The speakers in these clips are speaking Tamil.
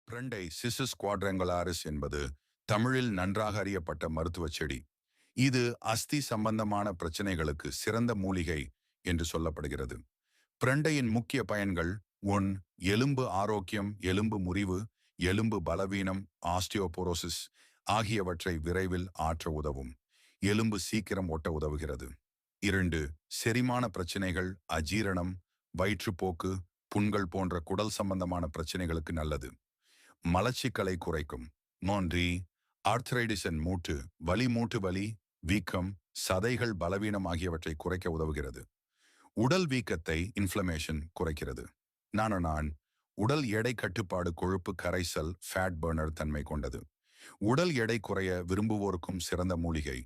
பிரண்டை சிசிஸ் குவாட்ரங்குலாரிஸ் என்பது தமிழில் நன்றாக அறியப்பட்ட மருத்துவ செடி. இது அஸ்தி சம்பந்தமான பிரச்சனைகளுக்கு சிறந்த மூலிகை என்று சொல்லப்படுகிறது. பிரண்டையின் முக்கிய பயன்கள்: 1. எலும்பு ஆரோக்கியம், எலும்பு முறிவு, எலும்பு பலவீனம், ஆஸ்டியோபோரோசிஸ் ஆகியவற்றை விரைவில் ஆற்ற உதவும். எலும்பு சீக்கிரம் ஒட்ட உதவுகிறது. 2. செரிமான பிரச்சனைகள், அஜீரணம், வயிற்றுப்போக்கு, புண்கள் போன்ற குடல் சம்பந்தமான பிரச்சனைகளுக்கு நல்லது. மலச்சிக்கலை குறைக்கும். 3. ஆர்த்ரைடிஸ் மூட்டு வலி, மூட்டு வலி, வீக்கம், சதைகள் பலவீனம் ஆகியவற்றை குறைக்க உதவுகிறது. உடல் வீக்கத்தை இன்ஃப்ளமேஷன் குறைக்கிறது. 4. உடல் எடை கட்டுப்பாடு, கொழுப்பு கரைசல், ஃபேட் பர்னர் தன்மை கொண்டது. உடல் எடை குறைய விரும்புவோருக்கும் சிறந்த மூலிகை.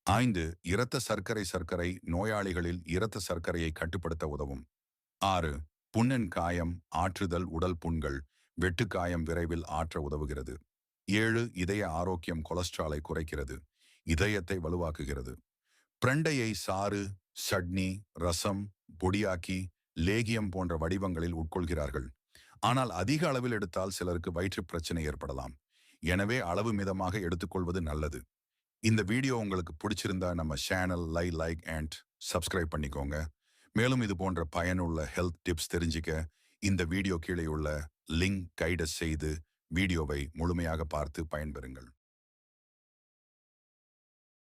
5. இரத்த சர்க்கரை நோயாளிகளில் இரத்த சர்க்கரையை கட்டுப்படுத்த உதவும். 6. புண்ணின் காயம் ஆற்றுதல், உடல் புண்கள், வெட்டுக்காயம் விரைவில் ஆற்ற உதவுகிறது. 7. இதய ஆரோக்கியம், கொலஸ்ட்ராலை குறைக்கிறது, இதயத்தை வலுவாக்குகிறது. பிரண்டையை சாறு, சட்னி, ரசம், பொடியாக்கி, லேகியம் போன்ற வடிவங்களில் உட்கொள்கிறார்கள். ஆனால் அதிக அளவில் எடுத்தால் சிலருக்கு வயிற்று பிரச்சனை ஏற்படலாம். எனவே அளவு மிதமாக எடுத்துக்கொள்வது நல்லது. இந்த வீடியோ உங்களுக்கு பிடிச்சிருந்தா நம்ம சேனல் லைக் அண்ட் சப்ஸ்கிரைப் பண்ணிக்கோங்க. மேலும் இது போன்ற பயனுள்ள ஹெல்த் டிப்ஸ் தெரிஞ்சுக்க இந்த வீடியோ கீழே உள்ள லிங்க் கைட் செய்து வீடியோவை முழுமையாக பார்த்து பயன்பெறுங்கள்.